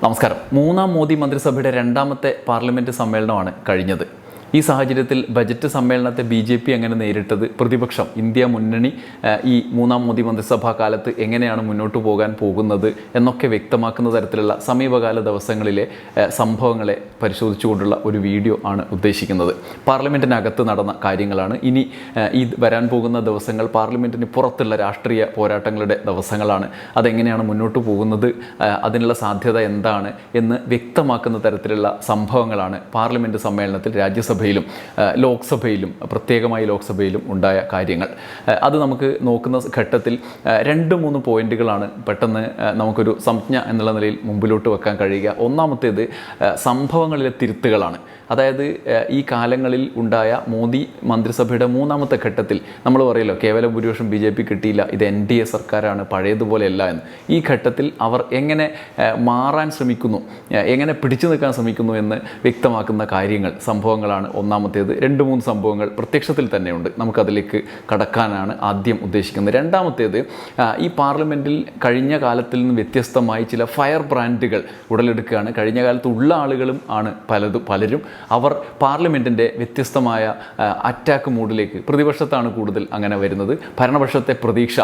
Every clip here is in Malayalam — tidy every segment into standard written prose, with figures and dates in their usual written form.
നമസ്കാരം. മൂന്നാം മോദി മന്ത്രിസഭയുടെ രണ്ടാമത്തെ പാർലമെൻറ്റ് സമ്മേളനമാണ് കഴിഞ്ഞത്. ഈ സാഹചര്യത്തിൽ ബജറ്റ് സമ്മേളനത്തെ BJP എങ്ങനെ നേരിട്ടത്, പ്രതിപക്ഷം ഇന്ത്യ മുന്നണി ഈ മൂന്നാം മോദി മന്ത്രിസഭാ കാലത്ത് എങ്ങനെയാണ് മുന്നോട്ട് പോകാൻ പോകുന്നത് എന്നൊക്കെ വ്യക്തമാക്കുന്ന തരത്തിലുള്ള സമീപകാല ദിവസങ്ങളിലെ സംഭവങ്ങളെ പരിശോധിച്ചുകൊണ്ടുള്ള ഒരു വീഡിയോ ആണ് ഉദ്ദേശിക്കുന്നത്. പാർലമെൻറ്റിനകത്ത് നടന്ന കാര്യങ്ങളാണ്. ഇനി ഈ വരാൻ പോകുന്ന ദിവസങ്ങൾ പാർലമെൻറ്റിന് പുറത്തുള്ള രാഷ്ട്രീയ പോരാട്ടങ്ങളുടെ ദിവസങ്ങളാണ്. അതെങ്ങനെയാണ് മുന്നോട്ട് പോകുന്നത്, അതിനുള്ള സാധ്യത എന്താണ് എന്ന് വ്യക്തമാക്കുന്ന തരത്തിലുള്ള സംഭവങ്ങളാണ് പാർലമെൻറ്റ് സമ്മേളനത്തിൽ രാജ്യസഭയിലും ലോക്സഭയിലും, പ്രത്യേകമായി ലോക്സഭയിലും ഉണ്ടായ കാര്യങ്ങൾ. അത് നമുക്ക് നോക്കുന്ന ഘട്ടത്തിൽ 2-3 പോയിന്റുകളാണ് പെട്ടെന്ന് നമുക്കൊരു സംജ്ഞ എന്നുള്ള നിലയിൽ മുമ്പിലോട്ട് വെക്കാൻ കഴിയുക. ഒന്നാമത്തേത് സംഭവങ്ങളിലെ തിരുത്തുകളാണ്. അതായത് ഈ കാലങ്ങളിൽ ഉണ്ടായ മോദി മന്ത്രിസഭയുടെ മൂന്നാമത്തെ ഘട്ടത്തിൽ നമ്മൾ പറയല്ലോ കേവല ഭൂരിപക്ഷം BJP കിട്ടിയില്ല, ഇത് NDA സർക്കാരാണ്, പഴയതുപോലെയല്ല എന്ന്. ഈ ഘട്ടത്തിൽ അവർ എങ്ങനെ മാറാൻ ശ്രമിക്കുന്നു, എങ്ങനെ പിടിച്ചു നിൽക്കാൻ ശ്രമിക്കുന്നു എന്ന് വ്യക്തമാക്കുന്ന കാര്യങ്ങൾ, സംഭവങ്ങളാണ് ഒന്നാമത്തേത്. 2-3 സംഭവങ്ങൾ പ്രത്യക്ഷത്തിൽ തന്നെയുണ്ട്. നമുക്കതിലേക്ക് കടക്കാനാണ് ആദ്യം ഉദ്ദേശിക്കുന്നത്. രണ്ടാമത്തേത്, ഈ പാർലമെൻറ്റിൽ കഴിഞ്ഞ കാലത്തിൽ നിന്ന് വ്യത്യസ്തമായി ചില ഫയർ ബ്രാൻഡുകൾ ഉടലെടുക്കുകയാണ്. കഴിഞ്ഞ കാലത്ത് ഉള്ള ആളുകളും ആണ് പലരും. അവർ പാർലമെൻറ്റിൻ്റെ വ്യത്യസ്തമായ അറ്റാക്ക് മൂഡിലേക്ക്, പ്രതിപക്ഷത്താണ് കൂടുതൽ അങ്ങനെ വരുന്നത്. ഭരണപക്ഷത്തെ പ്രതീക്ഷ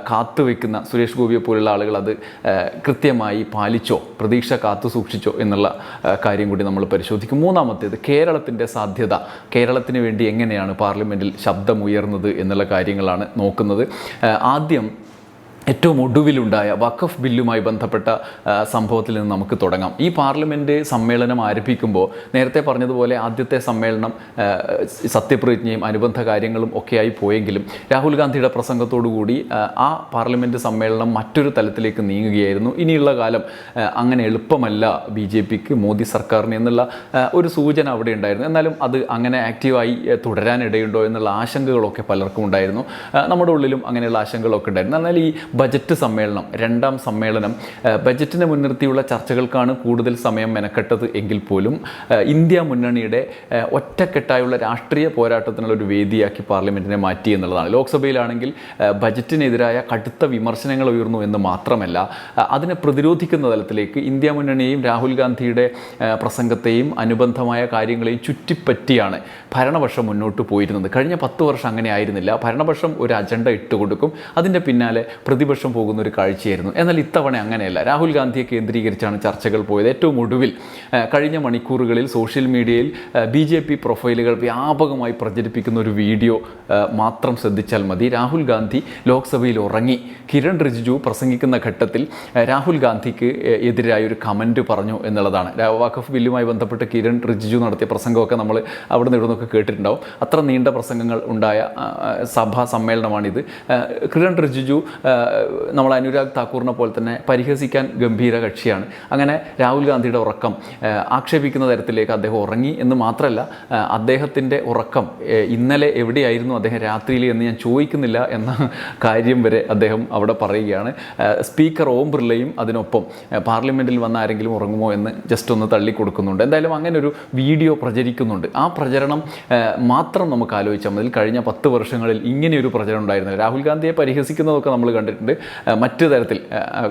കാത്തുവെക്കുന്ന സുരേഷ് ഗോപിയെ പോലുള്ള ആളുകൾ അത് കൃത്യമായി പാലിച്ചോ, പ്രതീക്ഷ കാത്തു സൂക്ഷിച്ചോ എന്നുള്ള കാര്യം കൂടി നമ്മൾ പരിശോധിക്കും. മൂന്നാമത്തേത്, കേരളത്തിൻ്റെ സാധ്യത, കേരളത്തിന് വേണ്ടി എങ്ങനെയാണ് പാർലമെൻറ്റിൽ ശബ്ദമുയർന്നത് എന്നുള്ള കാര്യങ്ങളാണ് നോക്കുന്നത്. ആദ്യം ഏറ്റവും ഒടുവിലുണ്ടായ വഖഫ് ബില്ലുമായി ബന്ധപ്പെട്ട സംഭവത്തിൽ നിന്ന് നമുക്ക് തുടങ്ങാം. ഈ പാർലമെൻറ്റ് സമ്മേളനം ആരംഭിക്കുമ്പോൾ നേരത്തെ പറഞ്ഞതുപോലെ ആദ്യത്തെ സമ്മേളനം സത്യപ്രതിജ്ഞയും അനുബന്ധ കാര്യങ്ങളും ഒക്കെയായി പോയെങ്കിലും രാഹുൽ ഗാന്ധിയുടെ പ്രസംഗത്തോടുകൂടി ആ പാർലമെൻറ്റ് സമ്മേളനം മറ്റൊരു തലത്തിലേക്ക് നീങ്ങുകയായിരുന്നു. ഇനിയുള്ള കാലം അങ്ങനെ എളുപ്പമല്ല BJPക്ക്, മോദി സർക്കാരിന് എന്നുള്ള ഒരു സൂചന അവിടെ ഉണ്ടായിരുന്നു. എന്നാലും അത് അങ്ങനെ ആക്റ്റീവായി തുടരാനിടയുണ്ടോ എന്നുള്ള ആശങ്കകളൊക്കെ പലർക്കും ഉണ്ടായിരുന്നു. നമ്മുടെ ഉള്ളിലും അങ്ങനെയുള്ള ആശങ്കകളൊക്കെ ഉണ്ടായിരുന്നു. എന്നാൽ ഈ ബജറ്റ് സമ്മേളനം, രണ്ടാം സമ്മേളനം, ബജറ്റിനെ മുൻനിർത്തിയുള്ള ചർച്ചകൾക്കാണ് കൂടുതൽ സമയം മെനക്കെട്ടത് എങ്കിൽ പോലും ഇന്ത്യ മുന്നണിയുടെ ഒറ്റക്കെട്ടായുള്ള രാഷ്ട്രീയ പോരാട്ടത്തിനുള്ള ഒരു വേദിയാക്കി പാർലമെൻറ്റിനെ മാറ്റി എന്നുള്ളതാണ്. ലോക്സഭയിലാണെങ്കിൽ ബജറ്റിനെതിരായ കടുത്ത വിമർശനങ്ങൾ ഉയർന്നു എന്ന് മാത്രമല്ല, അതിനെ പ്രതിരോധിക്കുന്ന തലത്തിലേക്ക് ഇന്ത്യ മുന്നണിയെയും രാഹുൽ ഗാന്ധിയുടെ പ്രസംഗത്തെയും അനുബന്ധമായ കാര്യങ്ങളെയും ചുറ്റിപ്പറ്റിയാണ് ഭരണപക്ഷം മുന്നോട്ട് പോയിരുന്നത്. കഴിഞ്ഞ 10 വർഷം അങ്ങനെ ആയിരുന്നില്ല. ഭരണപക്ഷം ഒരു അജണ്ട ഇട്ടുകൊടുക്കും, അതിൻ്റെ പിന്നാലെ പ്രതിപക്ഷം പോകുന്ന ഒരു കാഴ്ചയായിരുന്നു. എന്നാൽ ഇത്തവണ അങ്ങനെയല്ല. രാഹുൽ ഗാന്ധിയെ കേന്ദ്രീകരിച്ചാണ് ചർച്ചകൾ പോയത്. ഏറ്റവും ഒടുവിൽ കഴിഞ്ഞ മണിക്കൂറുകളിൽ സോഷ്യൽ മീഡിയയിൽ BJP പ്രൊഫൈലുകൾ വ്യാപകമായി പ്രചരിപ്പിക്കുന്ന ഒരു വീഡിയോ മാത്രം ശ്രദ്ധിച്ചാൽ മതി. രാഹുൽ ഗാന്ധി ലോക്സഭയിൽ ഉറങ്ങി. കിരൺ റിജിജു പ്രസംഗിക്കുന്ന ഘട്ടത്തിൽ രാഹുൽ ഗാന്ധിക്ക് എതിരായ ഒരു കമൻറ്റ് പറഞ്ഞു എന്നുള്ളതാണ്. വഖഫ് ബില്ലുമായി ബന്ധപ്പെട്ട് കിരൺ റിജിജു നടത്തിയ പ്രസംഗമൊക്കെ നമ്മൾ അവിടെ നിന്ന് ഇവിടുന്നൊക്കെ കേട്ടിട്ടുണ്ടാവും. അത്ര നീണ്ട പ്രസംഗങ്ങൾ ഉണ്ടായ സഭാ സമ്മേളനമാണിത്. കിരൺ റിജിജു നമ്മൾ അനുരാഗ് താക്കൂറിനെ പോലെ തന്നെ പരിഹസിക്കാൻ ഗംഭീര കക്ഷിയാണ്. അങ്ങനെ രാഹുൽ ഗാന്ധിയുടെ ഉറക്കം ആക്ഷേപിക്കുന്ന തരത്തിലേക്ക് അദ്ദേഹം ഉറങ്ങി എന്ന് മാത്രമല്ല, അദ്ദേഹത്തിൻ്റെ ഉറക്കം ഇന്നലെ എവിടെയായിരുന്നു അദ്ദേഹം രാത്രിയിൽ എന്ന് ഞാൻ ചോദിക്കുന്നില്ല എന്ന കാര്യം വരെ അദ്ദേഹം അവിടെ പറയുകയാണ്. സ്പീക്കർ ഓം ബിർളയും അതിനൊപ്പം പാർലമെൻറ്റിൽ വന്ന ആരെങ്കിലും ഉറങ്ങുമോ എന്ന് ജസ്റ്റ് ഒന്ന് തള്ളിക്കൊടുക്കുന്നുണ്ട്. എന്തായാലും അങ്ങനെ ഒരു വീഡിയോ പ്രചരിക്കുന്നുണ്ട്. ആ പ്രചരണം മാത്രം നമുക്ക് ആലോചിച്ചാൽ മതി. കഴിഞ്ഞ 10 വർഷങ്ങളിൽ ഇങ്ങനെയൊരു പ്രചരണം ഉണ്ടായിരുന്നില്ല. രാഹുൽ ഗാന്ധിയെ പരിഹസിക്കുന്നതൊക്കെ നമ്മൾ കണ്ടിട്ടുണ്ട്. മറ്റു തരത്തിൽ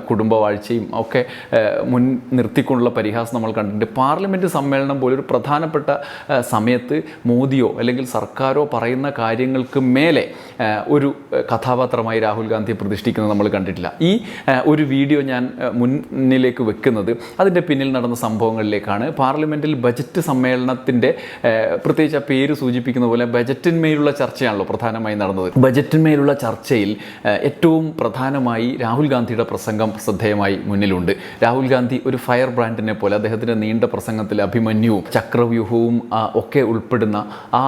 കുടുംബവാഴ്ചയും ഒക്കെ മുൻ നിർത്തിക്കൊണ്ടുള്ള പരിഹാസം നമ്മൾ കണ്ടിട്ടുണ്ട്. പാർലമെൻറ്റ് സമ്മേളനം പോലൊരു പ്രധാനപ്പെട്ട സമയത്ത് മോദിയോ അല്ലെങ്കിൽ സർക്കാരോ പറയുന്ന കാര്യങ്ങൾക്ക് മേലെ ഒരു കഥാപാത്രമായി രാഹുൽ ഗാന്ധിയെ പ്രതിഷ്ഠിക്കുന്നത് നമ്മൾ കണ്ടിട്ടില്ല. ഈ ഒരു വീഡിയോ ഞാൻ മുന്നിലേക്ക് വെക്കുന്നത് അതിൻ്റെ പിന്നിൽ നടന്ന സംഭവങ്ങളിലേക്കാണ്. പാർലമെൻറ്റിൽ ബജറ്റ് സമ്മേളനത്തിൻ്റെ, പ്രത്യേകിച്ച് ആ പേര് സൂചിപ്പിക്കുന്ന പോലെ ബജറ്റിന്മേലുള്ള ചർച്ചയാണല്ലോ പ്രധാനമായി നടന്നത്. ബജറ്റിന്മേലുള്ള ചർച്ചയിൽ ഏറ്റവും പ്രധാനമായി രാഹുൽ ഗാന്ധിയുടെ പ്രസംഗം ശ്രദ്ധേയമായി മുന്നിലുണ്ട്. രാഹുൽ ഗാന്ധി ഒരു ഫയർ ബ്രാൻഡിനെ പോലെ അദ്ദേഹത്തിൻ്റെ നീണ്ട പ്രസംഗത്തിൽ അഭിമന്യുവും ചക്രവ്യൂഹവും ഒക്കെ ഉൾപ്പെടുന്ന ആ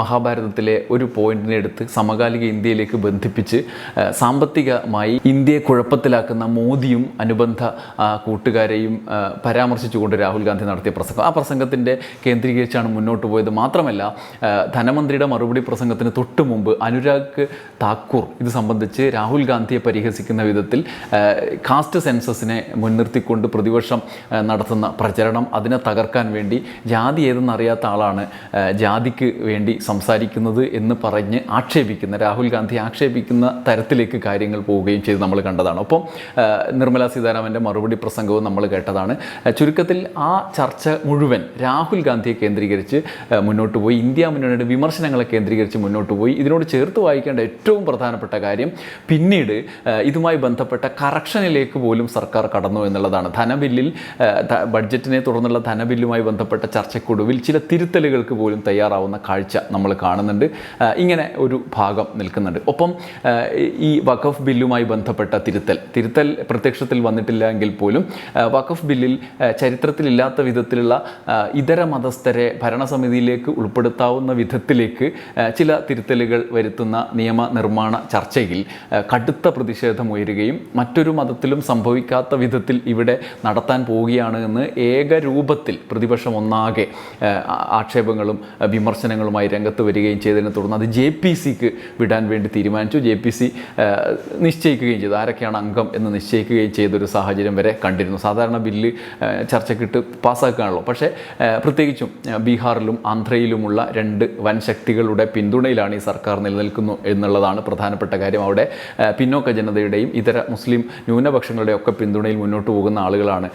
മഹാഭാരതത്തിലെ ഒരു പോയിന്റിനെ എടുത്ത് സമകാലിക ഇന്ത്യയിലേക്ക് ബന്ധിപ്പിച്ച് സാമ്പത്തികമായി ഇന്ത്യയെ കുഴപ്പത്തിലാക്കുന്ന മോദിയും അനുബന്ധ കൂട്ടുകാരെയും പരാമർശിച്ചുകൊണ്ട് രാഹുൽ ഗാന്ധി നടത്തിയ പ്രസംഗം, ആ പ്രസംഗത്തിൻ്റെ കേന്ദ്രീകരിച്ചാണ് മുന്നോട്ട് പോയത്. മാത്രമല്ല, ധനമന്ത്രിയുടെ മറുപടി പ്രസംഗത്തിന് തൊട്ട് മുമ്പ് അനുരാഗ് താക്കൂർ ഇത് സംബന്ധിച്ച് രാഹുൽ ഗാന്ധിയെ പരിഹസിക്കുന്ന വിധത്തിൽ കാസ്റ്റ് സെൻസസിനെ മുൻനിർത്തിക്കൊണ്ട് പ്രതിപക്ഷം നടത്തുന്ന പ്രചരണം, അതിനെ തകർക്കാൻ വേണ്ടി ജാതി ഏതെന്നറിയാത്ത ആളാണ് ജാതിക്ക് വേണ്ടി സംസാരിക്കുന്നത് എന്ന് പറഞ്ഞ് ആക്ഷേപിക്കുന്ന, രാഹുൽ ഗാന്ധി ആക്ഷേപിക്കുന്ന തരത്തിലേക്ക് കാര്യങ്ങൾ പോവുകയും ചെയ്ത് നമ്മൾ കണ്ടതാണ്. ഒപ്പം നിർമ്മലാ സീതാരാമൻ്റെ മറുപടി പ്രസംഗവും നമ്മൾ കേട്ടതാണ്. ചുരുക്കത്തിൽ ആ ചർച്ച മുഴുവൻ രാഹുൽ ഗാന്ധിയെ കേന്ദ്രീകരിച്ച് മുന്നോട്ട് പോയി, ഇന്ത്യ മുന്നണിയുടെ വിമർശനങ്ങളെ കേന്ദ്രീകരിച്ച് മുന്നോട്ട് പോയി. ഇതിനോട് ചേർത്ത് വായിക്കേണ്ട ഏറ്റവും പ്രധാനപ്പെട്ട കാര്യം പിന്നീട് ഇതുമായി ബന്ധപ്പെട്ട കറക്ഷനിലേക്ക് പോലും സർക്കാർ കടന്നു എന്നുള്ളതാണ്. ധനബില്ലിൽ ബഡ്ജറ്റിനെ തുടർന്നുള്ള ധനബില്ലുമായി ബന്ധപ്പെട്ട ചർച്ചയ്ക്കൊടുവിൽ ചില തിരുത്തലുകൾക്ക് പോലും തയ്യാറാവുന്ന കാഴ്ച നമ്മൾ കാണുന്നുണ്ട്. ഇങ്ങനെ ഒരു ഭാഗം നിൽക്കുന്നുണ്ട്. ഒപ്പം ഈ വഖഫ് ബില്ലുമായി ബന്ധപ്പെട്ട തിരുത്തൽ പ്രത്യക്ഷത്തിൽ വന്നിട്ടില്ല എങ്കിൽ പോലും വഖഫ് ബില്ലിൽ ചരിത്രത്തിലില്ലാത്ത വിധത്തിലുള്ള ഇതര മതസ്ഥരെ ഭരണസമിതിയിലേക്ക് ഉൾപ്പെടുത്താവുന്ന വിധത്തിലേക്ക് ചില തിരുത്തലുകൾ വരുത്തുന്ന നിയമനിർമ്മാണ ചർച്ചയിൽ കടുത്ത പ്രതിഷേധം ഉയരുകയും മറ്റൊരു മതത്തിലും സംഭവിക്കാത്ത വിധത്തിൽ ഇവിടെ നടത്താൻ പോവുകയാണ് എന്ന് ഏകരൂപത്തിൽ പ്രതിപക്ഷം ഒന്നാകെ ആക്ഷേപങ്ങളും വിമർശനങ്ങളുമായി രംഗത്ത് വരികയും ചെയ്തതിനെ തുടർന്ന് അത് JPCക്ക് വിടാൻ വേണ്ടി തീരുമാനിച്ചു. JPC നിശ്ചയിക്കുകയും ചെയ്തു, ആരൊക്കെയാണ് അംഗം എന്ന് നിശ്ചയിക്കുകയും ചെയ്തൊരു സാഹചര്യം വരെ കണ്ടിരുന്നു. സാധാരണ ബില്ല് ചർച്ചയ്ക്കിട്ട് പാസ്സാക്കുകയാണല്ലോ. പക്ഷേ പ്രത്യേകിച്ചും ബീഹാറിലും ആന്ധ്രയിലുമുള്ള രണ്ട് വൻ ശക്തികളുടെ പിന്തുണയിലാണ് ഈ സർക്കാർ നിലനിൽക്കുന്നു എന്നുള്ളതാണ് പ്രധാനപ്പെട്ട കാര്യം. അവിടെ പിന്നോക്ക ജനതയുടെയും ഇതര മുസ്ലിം ന്യൂനപക്ഷങ്ങളുടെയും ഒക്കെ പിന്തുണയിൽ മുന്നോട്ട് പോകുന്ന ആളുകളാണ്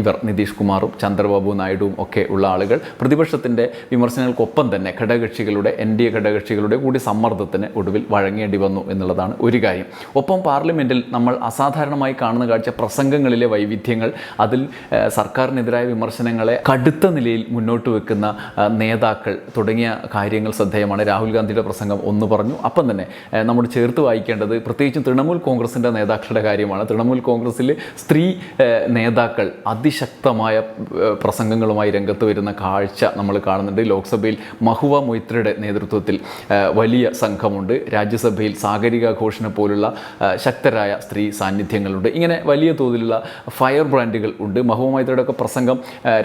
ഇവർ. നിതീഷ് കുമാറും ചന്ദ്രബാബു നായിഡുവും ഒക്കെ ഉള്ള ആളുകൾ പ്രതിപക്ഷത്തിൻ്റെ വിമർശനങ്ങൾക്കൊപ്പം തന്നെ ഘടകകക്ഷികളുടെ NDA ഘടകകക്ഷികളുടെ കൂടി സമ്മർദ്ദത്തിന് ഒടുവിൽ വഴങ്ങേണ്ടി വന്നു എന്നുള്ളതാണ് ഒരു കാര്യം. ഒപ്പം പാർലമെൻറ്റിൽ നമ്മൾ അസാധാരണമായി കാണുന്ന കാഴ്ച പ്രസംഗങ്ങളിലെ വൈവിധ്യങ്ങൾ, അതിൽ സർക്കാരിനെതിരായ വിമർശനങ്ങളെ കടുത്ത നിലയിൽ മുന്നോട്ട് വെക്കുന്ന നേതാക്കൾ തുടങ്ങിയ കാര്യങ്ങൾ ശ്രദ്ധേയമാണ്. രാഹുൽ ഗാന്ധിയുടെ പ്രസംഗം ഒന്ന് പറഞ്ഞു. അപ്പം തന്നെ നമ്മൾ ചേർത്ത് വായിക്കേണ്ടത് പ്രത്യേകിച്ചും തൃണമൂൽ കോൺഗ്രസിൻ്റെ നേതാക്കളുടെ കാര്യമാണ്. തൃണമൂൽ കോൺഗ്രസ്സിൽ സ്ത്രീ നേതാക്കൾ അതിശക്തമായ പ്രസംഗങ്ങളുമായി രംഗത്ത് വരുന്ന കാഴ്ച നമ്മൾ കാണുന്നുണ്ട്. ലോക്സഭയിൽ മഹുവ മൊയ്ത്രയുടെ നേതൃത്വത്തിൽ വലിയ സംഘമുണ്ട്. രാജ്യസഭയിൽ സാഗരിക ഘോഷിനെ പോലുള്ള ശക്തരായ സ്ത്രീ സാന്നിധ്യങ്ങളുണ്ട്. ഇങ്ങനെ വലിയ തോതിലുള്ള ഫയർ ബ്രാൻഡുകൾ ഉണ്ട്. മഹുവ മൊയ്ത്രയുടെ ഒക്കെ പ്രസംഗം,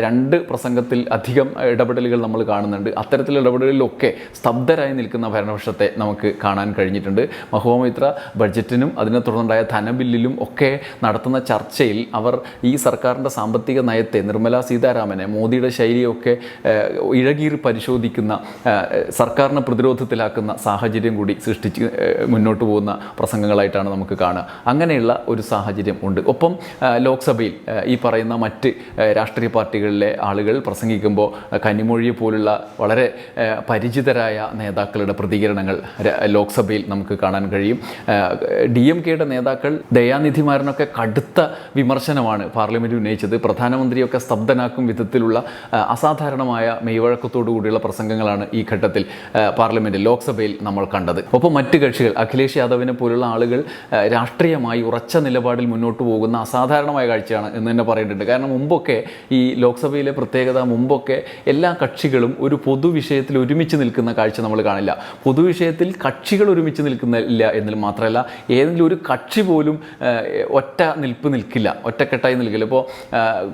2 പ്രസംഗത്തിൽ അധികം ഇടപെടലുകൾ നമ്മൾ കാണുന്നുണ്ട്. അത്തരത്തിലുള്ള ഇടപെടലിലൊക്കെ സ്തബ്ധരായി നിൽക്കുന്ന ഭരണപക്ഷത്തെ നമുക്ക് കാണാൻ കഴിഞ്ഞിട്ടുണ്ട്. മഹുവ മൊയ്ത്ര ബഡ്ജറ്റിനും അതിനെ തുടർന്നുണ്ടായ ധനബില്ലിലും ഒക്കെ നടത്തുന്ന ചർച്ചയിൽ അവർ ഈ സർക്കാരിൻ്റെ സാമ്പത്തിക നയത്തെ, നിർമ്മലാ സീതാരാമനെ, മോദിയുടെ ശൈലിയൊക്കെ ഇഴകീറി പരിശോധിക്കുന്ന, സർക്കാരിനെ പ്രതിരോധത്തിലാക്കുന്ന സാഹചര്യം കൂടി സൃഷ്ടിച്ച് മുന്നോട്ട് പോകുന്ന പ്രസംഗങ്ങളായിട്ടാണ് നമുക്ക് കാണുക. അങ്ങനെയുള്ള ഒരു സാഹചര്യം ഉണ്ട്. ഒപ്പം ലോക്സഭയിൽ ഈ പറയുന്ന മറ്റ് രാഷ്ട്രീയ പാർട്ടികളിലെ ആളുകൾ പ്രസംഗിക്കുമ്പോൾ കനിമൊഴിയെ പോലുള്ള വളരെ പരിചിതരായ നേതാക്കളുടെ പ്രതികരണങ്ങൾ ലോക്സഭയിൽ നമുക്ക് കാണാൻ കഴിയും. DMKയുടെ നേതാക്കൾ ദയാനിധിമാരനൊക്കെ കടുത്ത വിമർശനമാണ് പാർലമെൻറ്റിൽ ഉന്നയിച്ചത്. പ്രധാനമന്ത്രിയൊക്കെ സ്തബ്ധനാക്കും വിധത്തിലുള്ള അസാധാരണമായ മെയ്വഴക്കത്തോടു കൂടിയുള്ള പ്രസംഗങ്ങളാണ് ഈ ഘട്ടത്തിൽ പാർലമെൻറ്റിൽ, ലോക്സഭയിൽ നമ്മൾ കണ്ടത്. ഒപ്പം മറ്റ് കക്ഷികൾ, അഖിലേഷ് യാദവിനെ പോലുള്ള ആളുകൾ രാഷ്ട്രീയമായി ഉറച്ച നിലപാടിൽ മുന്നോട്ട് പോകുന്ന അസാധാരണമായ കാഴ്ചയാണ് എന്ന് തന്നെ പറയേണ്ടതുണ്ട്. കാരണം മുമ്പൊക്കെ ഈ ലോക്സഭയിലെ പ്രത്യേകത, മുമ്പൊക്കെ എല്ലാ കക്ഷികളും ഒരു പൊതുവിഷയത്തിൽ ഒരുമിച്ച് നിൽക്കുന്ന കാഴ്ച നമ്മൾ കാണില്ല. പൊതുവിഷയത്തിൽ കക്ഷികൾ ഒരുമിച്ച് നിൽക്കുന്നില്ല എന്നതിൽ മാത്രമല്ല, ഏതെങ്കിലും ഒരു കക്ഷി പോലും ഒറ്റ നിൽപ്പ് നിൽക്കില്ല, ഒറ്റക്കെട്ടായി നിൽക്കില്ല. ഇപ്പോൾ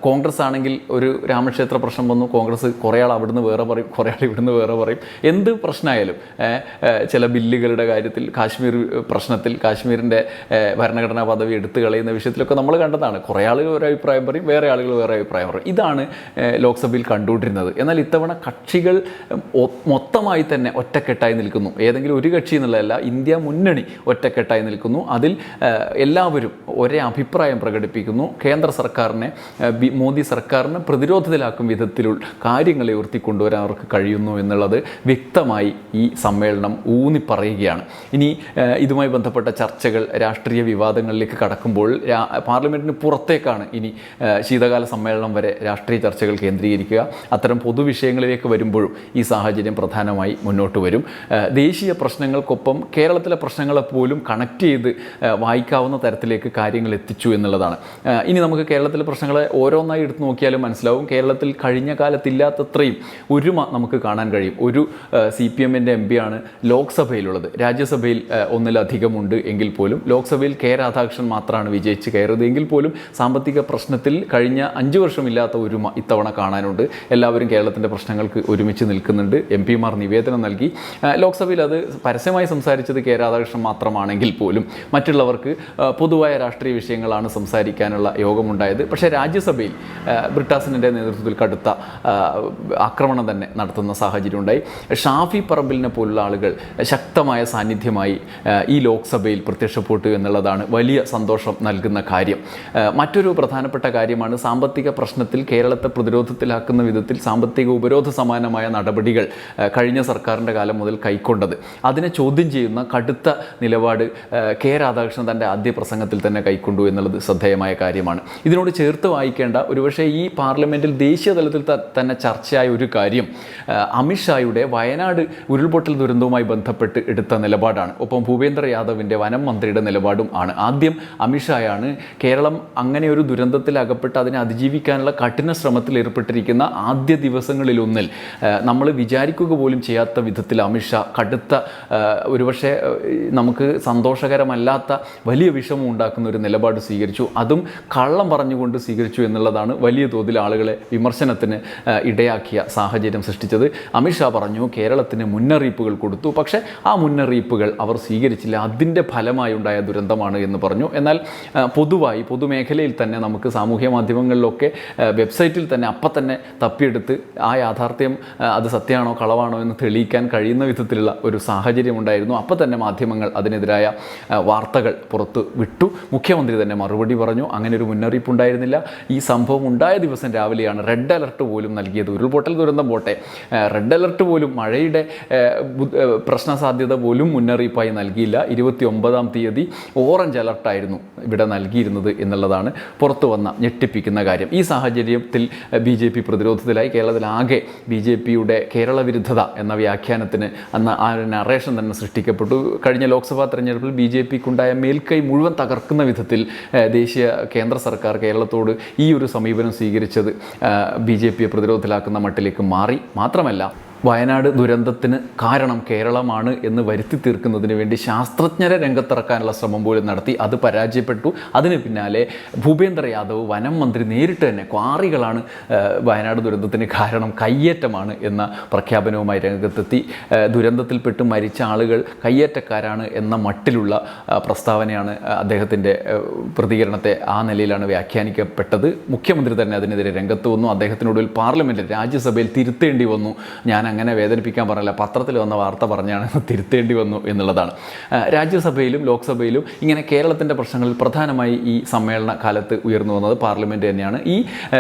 കോൺഗ്രസ് ആണെങ്കിൽ ഒരു രാമക്ഷേത്ര പ്രശ്നം വന്നു, കോൺഗ്രസ് കുറേ ആൾ അവിടുന്ന് വേറെ പറയും, കുറേ ആൾ ഇവിടുന്ന് വേറെ പറയും. എന്ത് പ്രശ്നമായാലും, ചില ബില്ലുകളുടെ കാര്യത്തിൽ, കാശ്മീർ പ്രശ്നത്തിൽ, കാശ്മീരിൻ്റെ ഭരണഘടനാ പദവി എടുത്തു കളയുന്ന വിഷയത്തിലൊക്കെ നമ്മൾ കണ്ടതാണ്. കുറേ ആളുകൾ ഒരു അഭിപ്രായം പറയും, വേറെ ആളുകൾ വേറെ അഭിപ്രായം പറയും. ഇതാണ് ലോക്സഭയിൽ കണ്ടുകൊണ്ടിരുന്നത്. എന്നാൽ ഇത്തവണ കക്ഷികൾ മൊത്തമായി തന്നെ ഒറ്റക്കെട്ടായി നിൽക്കുന്നു. ഏതെങ്കിലും ഒരു കക്ഷി എന്നുള്ളതല്ല, ഇന്ത്യ മുന്നണി ഒറ്റക്കെട്ടായി നിൽക്കുന്നു. അതിൽ എല്ലാവരും ഒരേ അഭിപ്രായം പ്രകടിപ്പിക്കുന്നു. കേന്ദ്ര സർക്കാരിനെ, മോദി സർക്കാരിനെ പ്രതിരോധത്തിലാക്കും വിധത്തിലുള്ള കാര്യങ്ങളെ ഉയർത്തിക്കൊണ്ടുവരാൻ അവർക്ക് കഴിയുന്നു എന്നുള്ളത് വ്യക്തമായി ഈ സമ്മേളനം ഊന്നി പറയുകയാണ്. ഇനി ഇതുമായി ബന്ധപ്പെട്ട ചർച്ചകൾ, രാഷ്ട്രീയ വിവാദങ്ങളിലേക്ക് കടക്കുമ്പോൾ പാർലമെൻറ്റിന് പുറത്തേക്കാണ് ഇനി ശീതകാല സമ്മേളനം വരെ രാഷ്ട്രീയ ചർച്ചകൾ കേന്ദ്രീകരിക്കുക. അത്തരം പൊതുവിഷയങ്ങളിലേക്ക് വരുമ്പോഴും ഈ സാഹചര്യം പ്രധാനമായി മുന്നോട്ട് വരും. ദേശീയ പ്രശ്നങ്ങൾക്കൊപ്പം കേരളത്തിലെ പ്രശ്നങ്ങളെപ്പോലും കണക്ട് ചെയ്ത് വായിക്കാവുന്ന തരത്തിലേക്ക് കാര്യങ്ങൾ എത്തിച്ചു എന്നുള്ളതാണ്. ഇനി നമുക്ക് കേരളത്തിലെ പ്രശ്നങ്ങളെ ഓരോന്നായി എടുത്ത് നോക്കിയാലും മനസ്സിലാവും. കേരളത്തിൽ കഴിഞ്ഞ കാലത്തില്ലാത്തത്രയും ഒരുമ നമുക്ക് കാണാൻ കഴിയും. ഒരു CPMൻ്റെ MP ആണ് ലോക്സഭയിലുള്ളത്. രാജ്യസഭയിൽ ഒന്നിലധികമുണ്ട് എങ്കിൽ പോലും ലോക്സഭയിൽ K രാധാകൃഷ്ണൻ മാത്രമാണ് വിജയിച്ച് കയറിയത് എങ്കിൽ പോലും സാമ്പത്തിക പ്രശ്നത്തിൽ കഴിഞ്ഞ 5 വർഷമില്ലാത്ത ഒരുമ ഇത്തവണ കാണാനുണ്ട്. എല്ലാവരും കേരളത്തിൻ്റെ പ്രശ്നങ്ങൾക്ക് ഒരുമിച്ച് നിൽക്കുന്നുണ്ട്. MP മാർ നിവേദനം നൽകി. ലോക്സഭയിൽ അത് പരസ്യമായി സംസാരിച്ചത് K രാധാകൃഷ്ണൻ മാത്രമാണെങ്കിൽ പോലും പോലും മറ്റുള്ളവർക്ക് പൊതുവായ രാഷ്ട്രീയ വിഷയങ്ങളാണ് സംസാരിക്കാനുള്ള യോഗമുണ്ടായത്. പക്ഷേ രാജ്യസഭയിൽ ബ്രിട്ടാസിൻ്റെ നേതൃത്വത്തിൽ കടുത്ത ആക്രമണം തന്നെ നടത്തുന്ന സാഹചര്യം ഉണ്ടായി. ഷാഫി പറമ്പിലിനെ പോലുള്ള ആളുകൾ ശക്തമായ സാന്നിധ്യമായി ഈ ലോക്സഭയിൽ പ്രത്യക്ഷപ്പെട്ടു എന്നുള്ളതാണ് വലിയ സന്തോഷം നൽകുന്ന കാര്യം. മറ്റൊരു പ്രധാനപ്പെട്ട കാര്യമാണ് സാമ്പത്തിക പ്രശ്നത്തിൽ കേരളത്തെ പ്രതിരോധത്തിലാക്കുന്ന വിധത്തിൽ സാമ്പത്തിക ഉപരോധ സമാനമായ നടപടികൾ കഴിഞ്ഞ സർക്കാരിൻ്റെ കാലം മുതൽ കൈക്കൊണ്ടത്. അതിനെ ചോദ്യം ചെയ്യുന്ന കടുത്ത നിലപാട് കെ രാധാകൃഷ്ണൻ തൻ്റെ ആദ്യ പ്രസംഗത്തിൽ തന്നെ കൈക്കൊണ്ടു എന്നുള്ളത് ശ്രദ്ധേയമായ കാര്യമാണ്. ഇതിനോട് ചേർത്ത് വായിക്കേണ്ട ഒരുപക്ഷെ ഈ പാർലമെൻറ്റിൽ ദേശീയ തലത്തിൽ തന്നെ ചർച്ചയായ ഒരു കാര്യം അമിത്ഷായുടെ വയനാട് ഉരുൾപൊട്ടൽ ദുരന്തവുമായി ബന്ധപ്പെട്ട് എടുത്ത നിലപാടാണ്. ഒപ്പം ഭൂപേന്ദ്ര യാദവിൻ്റെ വനം മന്ത്രിയുടെ നിലപാടും ആണ്. ആദ്യം അമിത്ഷായാണ് കേരളം അങ്ങനെ ഒരു ദുരന്തത്തിൽ അകപ്പെട്ട് അതിനെ അതിജീവിക്കാനുള്ള കഠിന ശ്രമത്തിൽ ഏർപ്പെട്ടിരിക്കുന്ന ആദ്യ ദിവസങ്ങളിലൊന്നിൽ നമ്മൾ വിചാരിക്കുക പോലും ചെയ്യാത്ത വിധത്തിൽ അമിത്ഷാ കടുത്ത ഒരുപക്ഷെ നമുക്ക് സന്തോഷകരമല്ലാത്ത വലിയ വിഷമം ഉണ്ടാക്കുന്ന ഒരു നിലപാട് സ്വീകരിച്ചു. അതും കള്ളം പറഞ്ഞുകൊണ്ട് സ്വീകരിച്ചു എന്നുള്ളതാണ് വലിയ തോതിൽ ആളുകളെ വിമർശനത്തിന് ഇടയാക്കിയ സാഹചര്യം സൃഷ്ടിച്ചത്. അമിത്ഷാ പറഞ്ഞു കേരളത്തിന് മുന്നറിയിപ്പുകൾ കൊടുത്തു, പക്ഷേ ആ മുന്നറിയിപ്പുകൾ അവർ സ്വീകരിച്ചില്ല, അതിൻ്റെ ഫലമായി ഉണ്ടായ ദുരന്തമാണ് എന്ന് പറഞ്ഞു. എന്നാൽ പൊതുവായി പൊതുമേഖലയിൽ തന്നെ നമുക്ക് സാമൂഹ്യ മാധ്യമങ്ങളിലൊക്കെ വെബ്സൈറ്റിൽ തന്നെ അപ്പം തന്നെ തപ്പിയെടുത്ത് ആ യാഥാർത്ഥ്യം അത് സത്യമാണോ കളവാണോ എന്ന് തെളിയിക്കാൻ കഴിയുന്ന വിധത്തിലുള്ള ഒരു സാഹചര്യം ഉണ്ടായിരുന്നു. അപ്പം തന്നെ മാധ്യമങ്ങൾ അതിനെതിരായ വാർത്തകൾ പുറത്ത് വിട്ടു. മുഖ്യമന്ത്രി തന്നെ മറുപടി പറഞ്ഞു, അങ്ങനെ ഒരു മുന്നറിയിപ്പ് ഉണ്ടായിരുന്നില്ല. ഈ സംഭവം ഉണ്ടായ ദിവസം രാവിലെയാണ് റെഡ് അലർട്ട് പോലും നൽകിയത്. ഉരുൾപൊട്ടൽ ദുരന്തം പോട്ടെ, റെഡ് അലർട്ട് പോലും മഴയുടെ പ്രശ്ന സാധ്യത പോലും മുന്നറിയിപ്പായി നൽകിയില്ല. 29-ാം തീയതി ഓറഞ്ച് അലർട്ടായിരുന്നു ഇവിടെ നൽകിയിരുന്നത് എന്നുള്ളതാണ് പുറത്തു വന്ന ഞെട്ടിപ്പിക്കുന്ന കാര്യം. ഈ സാഹചര്യത്തിൽ BJP പ്രതിരോധത്തിലായി. കേരളത്തിലാകെ BJPയുടെ കേരള വിരുദ്ധത എന്ന വ്യാഖ്യാനത്തിന് അന്ന് ആ ഒരു നറേഷൻ തന്നെ സൃഷ്ടിക്കപ്പെട്ടു. കഴിഞ്ഞ ലോക്സഭാ തെരഞ്ഞെടുപ്പിൽ BJPക്കുണ്ടായ മേൽക്കൈ മുഴുവൻ തകർക്കുന്ന വിധത്തിൽ ദേശീയ കേന്ദ്ര സർക്കാർ കേരളത്തോട് ഈ ഒരു സമീപനം സ്വീകരിച്ചത് BJPയെ പ്രതിരോധത്തിലാക്കുന്ന മട്ടിലേക്ക് മാറി. മാത്രമല്ല വയനാട് ദുരന്തത്തിന് കാരണം കേരളമാണ് എന്ന് വരുത്തി തീർക്കുന്നതിന് വേണ്ടി ശാസ്ത്രജ്ഞരെ രംഗത്തിറക്കാനുള്ള ശ്രമം പോലും നടത്തി. അത് പരാജയപ്പെട്ടു. അതിന് പിന്നാലെ ഭൂപേന്ദ്ര യാദവ് വനം മന്ത്രി നേരിട്ട് തന്നെ ക്വാറികളാണ് വയനാട് ദുരന്തത്തിന് കാരണം, കയ്യേറ്റമാണ് എന്ന പ്രഖ്യാപനവുമായി രംഗത്തെത്തി. ദുരന്തത്തിൽപ്പെട്ട് മരിച്ച ആളുകൾ കയ്യേറ്റക്കാരാണ് എന്ന മട്ടിലുള്ള പ്രസ്താവനയാണ് അദ്ദേഹത്തിൻ്റെ പ്രതികരണത്തെ ആ നിലയിലാണ് വ്യാഖ്യാനിക്കപ്പെട്ടത്. മുഖ്യമന്ത്രി തന്നെ അതിനെതിരെ രംഗത്ത് വന്നു. അദ്ദേഹത്തിനൊടുവിൽ പാർലമെൻറ്റിൽ രാജ്യസഭയിൽ തിരുത്തേണ്ടി വന്നു. ഞാൻ അങ്ങനെ വേദനിപ്പിക്കാൻ പറഞ്ഞില്ല, പത്രത്തിൽ വന്ന വാർത്ത പറഞ്ഞാണ് തിരുത്തേണ്ടി വന്നു എന്നുള്ളതാണ്. രാജ്യസഭയിലും ലോക്സഭയിലും ഇങ്ങനെ കേരളത്തിൻ്റെ പ്രശ്നങ്ങളിൽ പ്രധാനമായി ഈ സമ്മേളന കാലത്ത് ഉയർന്നു വന്നത് പാർലമെൻറ്റ് തന്നെയാണ്. ഈ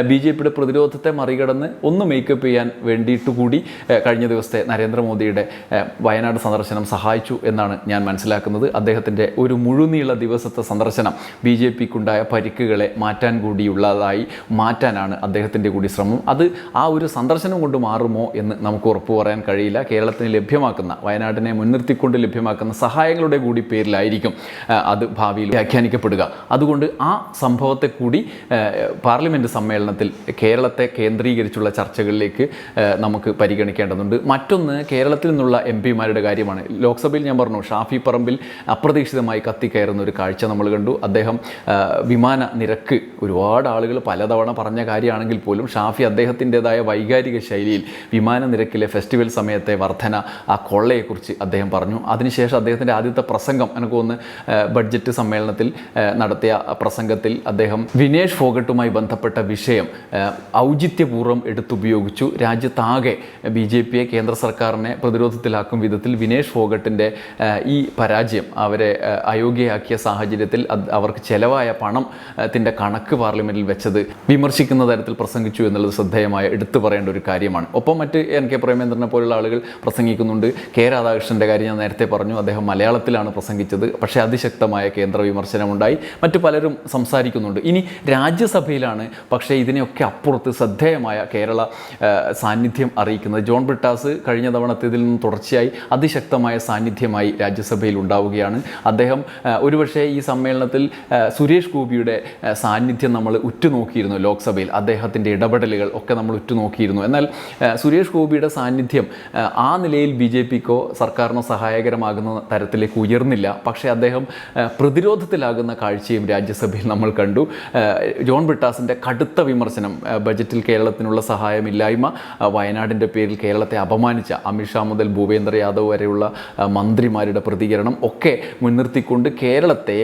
BJPയുടെ പ്രതിരോധത്തെ മറികടന്ന് ഒന്ന് മേക്കപ്പ് ചെയ്യാൻ വേണ്ടിയിട്ട് കൂടി കഴിഞ്ഞ ദിവസത്തെ നരേന്ദ്രമോദിയുടെ വയനാട് സന്ദർശനം സഹായിച്ചു എന്നാണ് ഞാൻ മനസ്സിലാക്കുന്നത്. അദ്ദേഹത്തിൻ്റെ ഒരു മുഴുനീള ദിവസത്തെ സന്ദർശനം BJPക്കുണ്ടായ പരിക്കുകളെ മാറ്റാനാണ് അദ്ദേഹത്തിൻ്റെ കൂടി ശ്രമം. അത് ആ ഒരു സന്ദർശനം കൊണ്ട് മാറുമോ എന്ന് നമുക്ക് ഉറപ്പ് പറയാൻ കഴിയില്ല. കേരളത്തിന് ലഭ്യമാക്കുന്ന, വയനാടിനെ മുൻനിർത്തിക്കൊണ്ട് ലഭ്യമാക്കുന്ന സഹായങ്ങളുടെ കൂടി പേരിലായിരിക്കും അത് ഭാവിയിൽ വ്യാഖ്യാനിക്കപ്പെടുക. അതുകൊണ്ട് ആ സംഭവത്തെ കൂടി പാർലമെൻറ്റ് സമ്മേളനത്തിൽ കേരളത്തെ കേന്ദ്രീകരിച്ചുള്ള ചർച്ചകളിലേക്ക് നമുക്ക് പരിഗണിക്കേണ്ടതുണ്ട്. മറ്റൊന്ന് കേരളത്തിൽ നിന്നുള്ള MP-മാരുടെ കാര്യമാണ്. ലോക്സഭയിൽ ഞാൻ പറഞ്ഞു, ഷാഫി പറമ്പിൽ അപ്രതീക്ഷിതമായി കത്തിക്കയറുന്ന ഒരു കാഴ്ച നമ്മൾ കണ്ടു. അദ്ദേഹം വിമാന നിരക്ക് ഒരുപാട് ആളുകൾ പലതവണ പറഞ്ഞ കാര്യമാണെങ്കിൽ പോലും ഷാഫി അദ്ദേഹത്തിൻ്റെതായ വൈകാരിക ശൈലിയിൽ വിമാന നിരക്കിലെ ഫെസ്റ്റിവൽ സമയത്തെ വർധന, ആ കൊള്ളയെക്കുറിച്ച് അദ്ദേഹം പറഞ്ഞു. അതിനുശേഷം അദ്ദേഹത്തിൻ്റെ ആദ്യത്തെ പ്രസംഗം എനിക്ക് തോന്നുന്നു ബഡ്ജറ്റ് സമ്മേളനത്തിൽ നടത്തിയ പ്രസംഗത്തിൽ അദ്ദേഹം വിനേഷ് ഫോഗട്ടുമായി ബന്ധപ്പെട്ട വിഷയം ഔചിത്യപൂർവ്വം എടുത്തുപയോഗിച്ചു. രാജ്യത്താകെ BJPയെ, കേന്ദ്ര സർക്കാരിനെ പ്രതിരോധത്തിലാക്കും വിധത്തിൽ വിനേഷ് ഫോഗട്ടിൻ്റെ ഈ പരാജയം അവരെ അയോഗ്യയാക്കിയ സാഹചര്യത്തിൽ അവർക്ക് ചെലവായ പണത്തിൻ്റെ കണക്ക് പാർലമെൻറ്റിൽ വെച്ചത് വിമർശിക്കുന്ന തരത്തിൽ പ്രസംഗിച്ചു എന്നുള്ളത് ശ്രദ്ധേയമായ എടുത്തു പറയേണ്ട ഒരു കാര്യമാണ്. ഒപ്പം മറ്റ് NK പ്രേമേന്ദ്രനെ പോലുള്ള ആളുകൾ പ്രസംഗിക്കുന്നുണ്ട്. കെ രാധാകൃഷ്ണൻ്റെ കാര്യം ഞാൻ നേരത്തെ പറഞ്ഞു, അദ്ദേഹം മലയാളത്തിലാണ് പ്രസംഗിച്ചത്. പക്ഷേ അതിശക്തമായ കേന്ദ്ര വിമർശനമുണ്ടായി. മറ്റു പലരും സംസാരിക്കുന്നുണ്ട്. ഇനി രാജ്യസഭയിലാണ് പക്ഷേ ഇതിനെയൊക്കെ അപ്പുറത്ത് ശ്രദ്ധേയമായ കേരള സാന്നിധ്യം അറിയിക്കുന്നത്. ജോൺ ബ്രിട്ടാസ് കഴിഞ്ഞ തവണത്തേതിൽ നിന്നും തുടർച്ചയായി അതിശക്തമായ സാന്നിധ്യമായി രാജ്യസഭയിൽ ഉണ്ടാവുകയാണ്. അദ്ദേഹം ഒരുപക്ഷെ ഈ സമ്മേളനത്തിൽ സുരേഷ് ഗോപിയുടെ സാന്നിധ്യം നമ്മൾ ഉറ്റുനോക്കിയിരുന്നു. ലോക്സഭയിൽ അദ്ദേഹത്തിൻ്റെ ഇടപെടലുകൾ ഒക്കെ നമ്മൾ ഉറ്റുനോക്കിയിരുന്നു. എന്നാൽ സുരേഷ് ഗോപിയുടെ സാന്നിധ്യം ആ നിലയിൽ BJPക്കോ സർക്കാരിനോ സഹായകരമാകുന്ന തരത്തിലേക്ക് ഉയർന്നില്ല. പക്ഷേ അദ്ദേഹം പ്രതിരോധത്തിലാകുന്ന കാഴ്ചയും രാജ്യസഭയിൽ നമ്മൾ കണ്ടു. ജോൺ ബ്രിട്ടാസിൻ്റെ കടുത്ത വിമർശനം, ബജറ്റിൽ കേരളത്തിനുള്ള സഹായമില്ലായ്മ, വയനാടിൻ്റെ പേരിൽ കേരളത്തെ അപമാനിച്ച അമിത്ഷാ മുതൽ ഭൂപേന്ദ്ര യാദവ് വരെയുള്ള മന്ത്രിമാരുടെ പ്രതികരണം ഒക്കെ മുൻനിർത്തിക്കൊണ്ട് കേരളത്തെ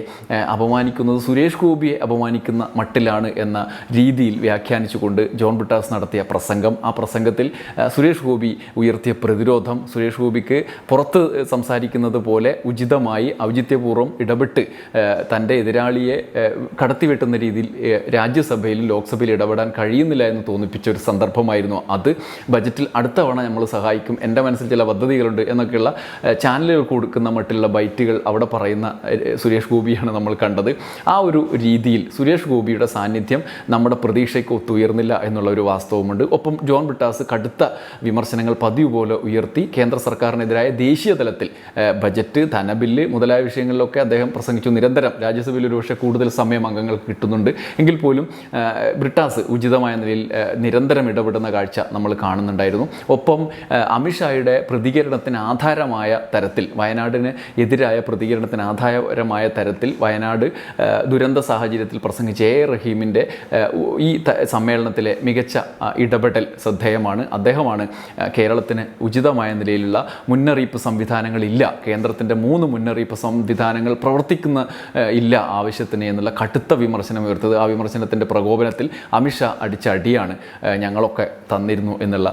അപമാനിക്കുന്നത് സുരേഷ് ഗോപിയെ അപമാനിക്കുന്ന മട്ടിലാണ് എന്ന രീതിയിൽ വ്യാഖ്യാനിച്ചുകൊണ്ട് ജോൺ ബ്രിട്ടാസ് നടത്തിയ പ്രസംഗം, ആ പ്രസംഗത്തിൽ സുരേഷ് ഗോപി ഉയർത്തിയ പ്രതിരോധം, സുരേഷ് ഗോപിക്ക് പുറത്ത് സംസാരിക്കുന്നത് പോലെ ഉചിതമായി ഔചിത്യപൂർവ്വം ഇടപെട്ട് തൻ്റെ എതിരാളിയെ കടത്തിവെട്ടുന്ന രീതിയിൽ രാജ്യസഭയിലും ലോക്സഭയിൽ ഇടപെടാൻ കഴിയുന്നില്ല എന്ന് തോന്നിപ്പിച്ച ഒരു സന്ദർഭമായിരുന്നു അത്. ബജറ്റിൽ അടുത്ത തവണ നമ്മൾ സഹായിക്കും, എൻ്റെ മനസ്സിൽ ചില പദ്ധതികളുണ്ട് എന്നൊക്കെയുള്ള ചാനലുകൾ കൊടുക്കുന്ന മറ്റുള്ള ബൈറ്റുകൾ അവിടെ പറയുന്ന സുരേഷ് ഗോപിയാണ് നമ്മൾ കണ്ടത്. ആ ഒരു രീതിയിൽ സുരേഷ് ഗോപിയുടെ സാന്നിധ്യം നമ്മുടെ പ്രതീക്ഷയ്ക്ക് ഒത്തുയർന്നില്ല എന്നുള്ള ഒരു വാസ്തവമുണ്ട്. ഒപ്പം ജോൺ ബ്രിട്ടാസ് കടുത്ത വിമർശനങ്ങൾ പതിവ് പോലെ ഉയർത്തി കേന്ദ്ര സർക്കാരിനെതിരായ ദേശീയ തലത്തിൽ ബജറ്റ്, ധനബില്ല് മുതലായ വിഷയങ്ങളിലൊക്കെ അദ്ദേഹം പ്രസംഗിച്ചു. നിരന്തരം രാജ്യസഭയിൽ ഒരുപക്ഷെ കൂടുതൽ സമയം അംഗങ്ങൾക്ക് കിട്ടുന്നുണ്ട് എങ്കിൽ പോലും ബ്രിട്ടാസ് ഉചിതമായ നിലയിൽ നിരന്തരം ഇടപെടുന്ന കാഴ്ച നമ്മൾ കാണുന്നുണ്ടായിരുന്നു. ഒപ്പം അമിത്ഷായുടെ പ്രതികരണത്തിന് ആധാരമായ തരത്തിൽ, വയനാടിന് എതിരായ പ്രതികരണത്തിന് ആധാരമായ തരത്തിൽ വയനാട് ദുരന്ത സാഹചര്യത്തിൽ പ്രസംഗിച്ച റഹീമിൻ്റെ ഈ സമ്മേളനത്തിലെ മികച്ച ഇടപെടൽ ശ്രദ്ധേയമാണ്. അദ്ദേഹമാണ് കേരളത്തിന് ഉചിതമായ നിലയിലുള്ള മുന്നറിയിപ്പ് സംവിധാനങ്ങളില്ല, കേന്ദ്രത്തിൻ്റെ 3 മുന്നറിയിപ്പ് സംവിധാനങ്ങൾ പ്രവർത്തിക്കുന്ന ഇല്ല ആവശ്യത്തിന് എന്നുള്ള കടുത്ത വിമർശനം ഉയർത്തത്. ആ വിമർശനത്തിൻ്റെ പ്രകോപനത്തിൽ അമിത്ഷാ അടിച്ച അടിയാണ് ഞങ്ങളൊക്കെ തന്നിരുന്നു എന്നുള്ള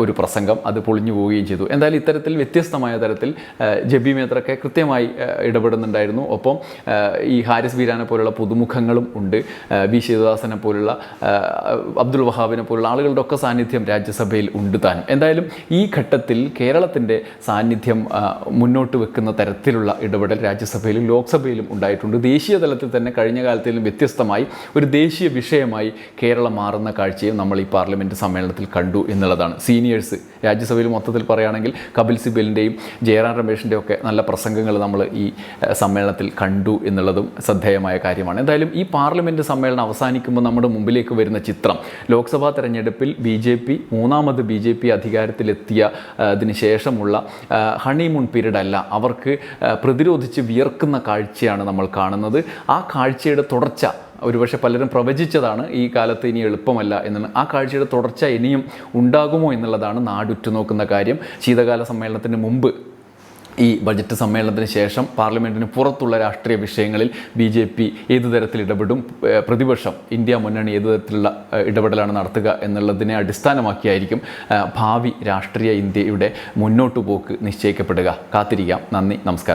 ഒരു പ്രസംഗം. അത് പൊളിഞ്ഞു പോവുകയും ചെയ്തു. എന്തായാലും ഇത്തരത്തിൽ വ്യത്യസ്തമായ തരത്തിൽ ജബി മേത്രക്കെ കൃത്യമായി ഇടപെടുന്നുണ്ടായിരുന്നു. ഒപ്പം ഈ ഹാരിസ് ബീരാനെ പോലുള്ള പുതുമുഖങ്ങളും ഉണ്ട്, ബി ശിവദാസനെ പോലുള്ള, അബ്ദുൾ വഹാബിനെ പോലുള്ള ആളുകളുടെ ഒക്കെ സാന്നിധ്യം രാജ്യസഭയിൽ ഉണ്ട് താനും. എന്തായാലും ഈ ഘട്ടത്തിൽ കേരളത്തിൻ്റെ സാന്നിധ്യം മുന്നോട്ട് വെക്കുന്ന തരത്തിലുള്ള ഇടപെടൽ രാജ്യസഭയിലും ലോക്സഭയിലും ഉണ്ടായിട്ടുണ്ട്. ദേശീയ തലത്തിൽ തന്നെ കഴിഞ്ഞ കാലത്തിലും വ്യത്യസ്തമായി ഒരു ദേശീയ വിഷയമായി കേരളം മാറുന്ന കാഴ്ചയും നമ്മൾ ഈ പാർലമെൻറ്റ് സമ്മേളനത്തിൽ കണ്ടു എന്നുള്ളതാണ്. സീനിയേഴ്സ് രാജ്യസഭയിൽ മൊത്തത്തിൽ പറയുകയാണെങ്കിൽ കപിൽ സിബലിൻ്റെയും ജയറാം രമേഷിൻ്റെയും ഒക്കെ നല്ല പ്രസംഗങ്ങൾ നമ്മൾ ഈ സമ്മേളനത്തിൽ കണ്ടു എന്നുള്ളതും ശ്രദ്ധേയമായ കാര്യമാണ്. എന്തായാലും ഈ പാർലമെൻറ്റ് സമ്മേളനം അവസാനിക്കുമ്പോൾ നമ്മുടെ മുമ്പിലേക്ക് വരുന്ന ചിത്രം, ലോക്സഭാ തെരഞ്ഞെടുപ്പിൽ മൂന്നാമത് ബി ജെ പി അധികാരത്തിലെത്തിയതിന് ശേഷമുള്ള ഹണിമൂൺ പീരീഡ് അല്ല, അവർക്ക് പ്രതിരോധിച്ച് വിയർക്കുന്ന കാഴ്ചയാണ് നമ്മൾ കാണുന്നത്. ആ കാഴ്ചയുടെ തുടർച്ച ഒരുപക്ഷെ പലരും പ്രവചിച്ചതാണ്, ഈ കാലത്ത് ഇനി എളുപ്പമല്ല എന്നാണ്. ആ കാഴ്ചയുടെ തുടർച്ച ഇനിയും ഉണ്ടാകുമോ എന്നുള്ളതാണ് നാടുറ്റുനോക്കുന്ന കാര്യം. ശീതകാല സമ്മേളനത്തിന് മുമ്പ്, ഈ ബജറ്റ് സമ്മേളനത്തിന് ശേഷം പാർലമെൻറ്റിന് പുറത്തുള്ള രാഷ്ട്രീയ വിഷയങ്ങളിൽ BJP ഏതു തരത്തിൽ ഇടപെടും, പ്രതിപക്ഷം ഇന്ത്യ മുന്നണി ഏതു തരത്തിലുള്ള ഇടപെടലാണ് നടത്തുക എന്നുള്ളതിനെ അടിസ്ഥാനമാക്കിയായിരിക്കും ഭാവി രാഷ്ട്രീയ ഇന്ത്യയുടെ മുന്നോട്ടു പോക്ക് നിശ്ചയിക്കപ്പെടുക. കാത്തിരിക്കാം. നന്ദി, നമസ്കാരം.